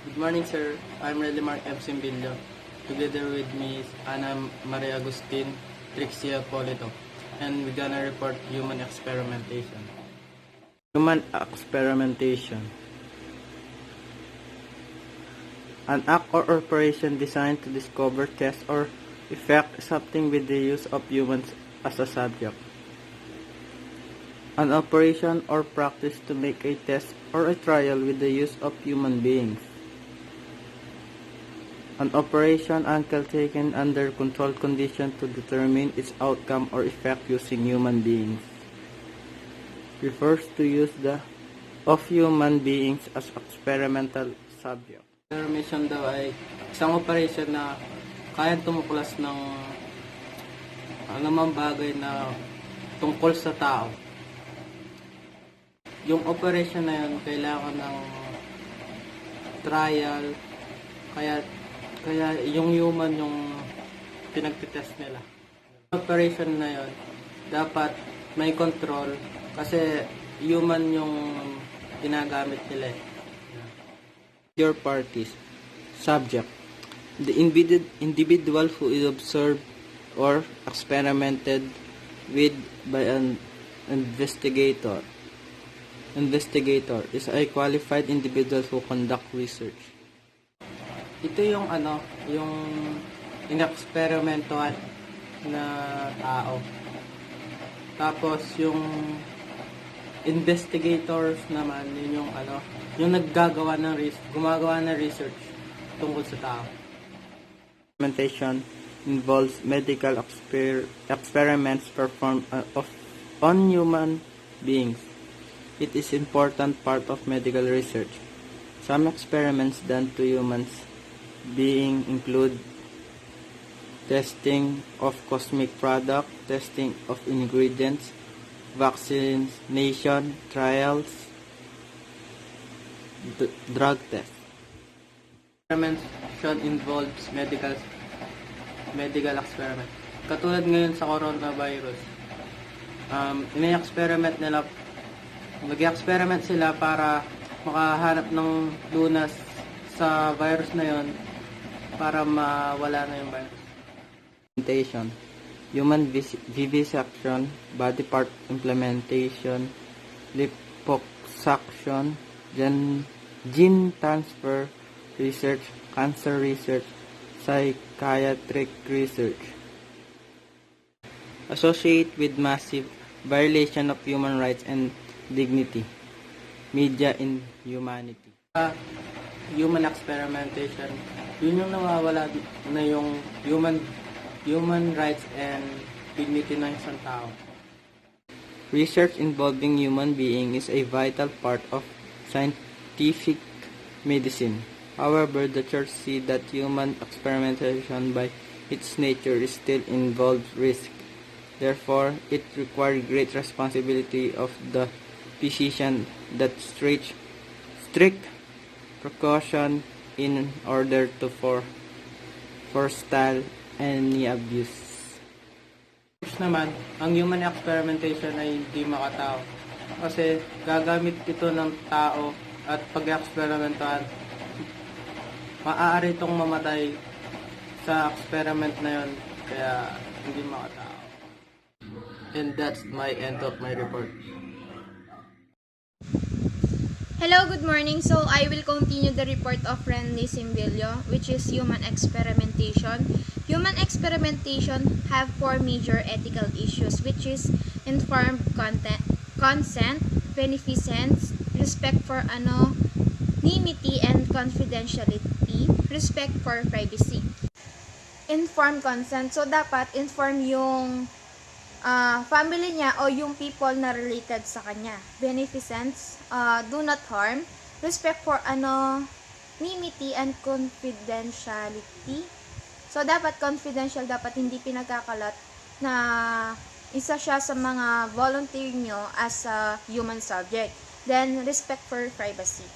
Good morning, sir. I'm Relimar M. Simbilio. Together with me is Ana Maria Agustin, Trixia Polito, and we're gonna report human experimentation. Human experimentation. An act or operation designed to discover, test, or effect something with the use of humans as a subject. An operation or practice to make a test or a trial with the use of human beings. An operation undertaken under controlled conditions to determine its outcome or effect using human beings. Refers to use of human beings as experimental subject. Experimentation daw ay isang operation na kayang tumuklas ng anumang bagay na tungkol sa tao. Yung operation na yun, kailangan ng trial, kaya yung human yung pinagtitest nila. Operation na yun, dapat may control kasi human yung ginagamit nila. Your parties. Subject. The individual who is observed or experimented with by an investigator. Investigator is a qualified individual who conduct research. Ito yung yung inexperimentuhan na tao. Tapos yung investigators naman, yun yung yung gumagawa ng research tungkol sa tao. Experimentation involves medical experiments performed on human beings. It is an important part of medical research. Some experiments done to humans being include testing of cosmetic product, testing of ingredients, vaccination trials, drug tests. Experimentation involves medical experiment. Katulad ngayon sa coronavirus, nag-experiment sila para makahanap ng lunas sa virus na yon para mawala na yung virus. Implementation. Human vivisection, body part implementation, liposuction, gene transfer research, cancer research, psychiatric research. Associate with massive violation of human rights and dignity. Media in humanity. Human experimentation, yun yung nawawala na yung human rights and dignity ng isang tao. Research involving human being is a vital part of scientific medicine. However, the church sees that human experimentation by its nature is still involves risk. Therefore, it requires great responsibility of the physician that strict precaution in order to forestall any abuse. Naman, ang human experimentation ay hindi makatao kasi gagamit ito ng tao at pag-experimentuhan, maaari itong mamatay sa experiment na yon, kaya hindi makatao. And that's my end of my report. Hello, good morning. So, I will continue the report of Renly Simbilio, which is human experimentation. Human experimentation have four major ethical issues, which is informed consent, beneficence, respect for anonymity and confidentiality, respect for privacy. Informed consent. So, dapat inform yung family niya o yung people na related sa kanya. Beneficence, do not harm. Respect for anonymity and confidentiality. So, dapat confidential, dapat hindi pinagkakalat na isa siya sa mga volunteer nyo as a human subject. Then, respect for privacy.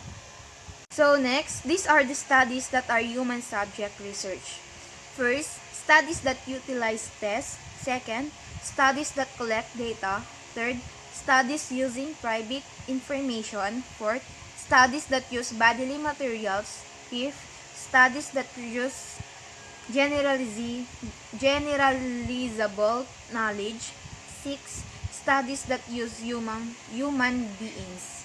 So, next, these are the studies that are human subject research. First, studies that utilize tests. Second, studies that collect data. Third, studies using private information. Fourth, studies that use bodily materials. Fifth, studies that produce generalizable knowledge. Six, studies that use human beings.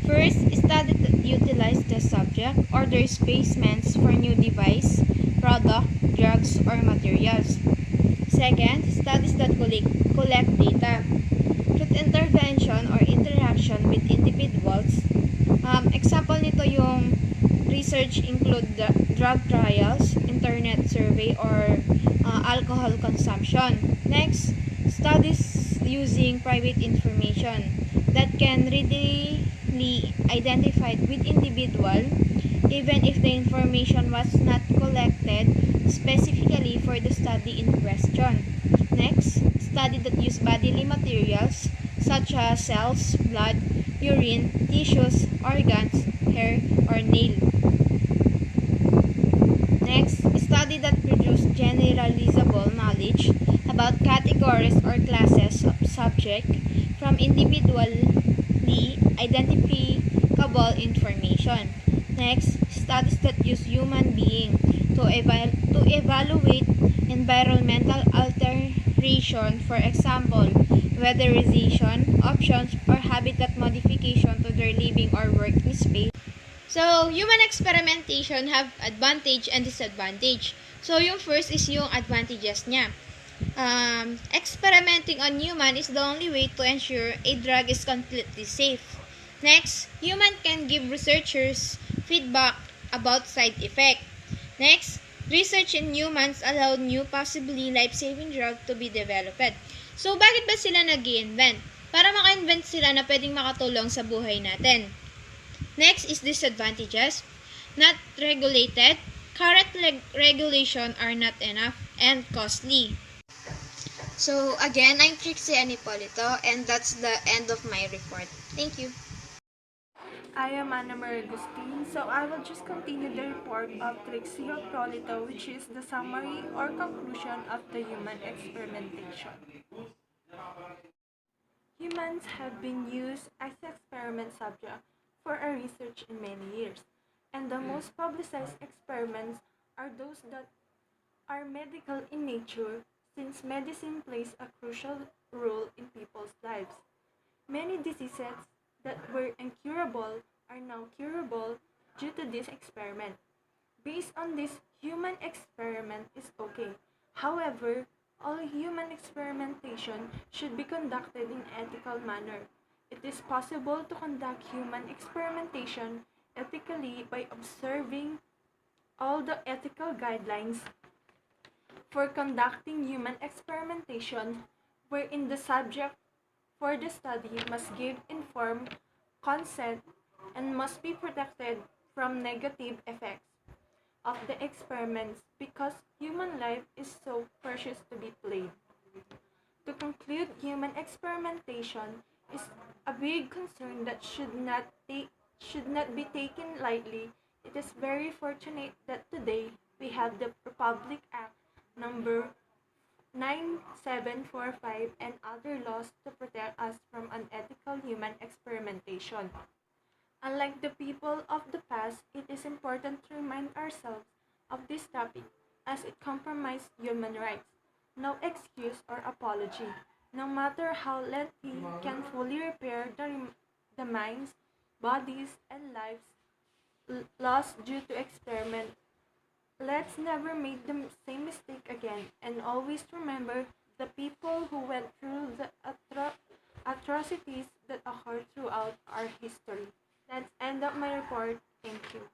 First, studies that utilize the subject or their specimens for new device, product, drugs, or materials. Second, studies that collect data. Truth intervention or interaction with individuals. Example nito yung research include the drug trials, internet survey, or alcohol consumption. Next, studies using private information that can readily identified with individual even if the information was not collected specifically for the study in question. Next, study that use bodily materials such as cells, blood, urine, tissues, organs, hair, or nail. Next, study that produce generalizable knowledge about categories or classes of subject from individually identifiable information. Next, studies that use human being to evaluate environmental alteration, for example, weatherization, options, or habitat modification to their living or working space. So, human experimentation have advantage and disadvantage. So, yung first is yung advantages niya. Experimenting on human is the only way to ensure a drug is completely safe. Next, human can give researchers feedback about side effect. Next, research in humans allow new possibly life-saving drug to be developed. So, bakit ba sila nag-i-invent? Para maka-invent sila na pwedeng makatulong sa buhay natin. Next is disadvantages. Not regulated. Current regulation are not enough and costly. So again, I'm Trixie Anipolito, and that's the end of my report. Thank you. I am Anna Marie Agustin, so I will just continue the report of Trixie Prolito, which is the summary or conclusion of the human experimentation. Humans have been used as experiment subject for a research in many years, and the most publicized experiments are those that are medical in nature, since medicine plays a crucial role in people's lives. Many diseases that were incurable are now curable due to this experiment. Based on this, human experiment is okay. However, all human experimentation should be conducted in ethical manner. It is possible to conduct human experimentation ethically by observing all the ethical guidelines for conducting human experimentation, wherein the subject for the study must give informed consent and must be protected from negative effects of the experiments because human life is so precious to be played. To conclude, human experimentation is a big concern that should not be taken lightly. It is very fortunate that today we have the Republic Act number 9745 and other laws to protect us from unethical human experimentation. Unlike the people of the past, it is important to remind ourselves of this topic as it compromises human rights. No excuse or apology, no matter how lengthy, can fully repair the minds, bodies, and lives lost due to experiment. Let's never make the same mistake again, and always remember the people who went through the atrocities that occurred throughout our history. That's end of my report. Thank you.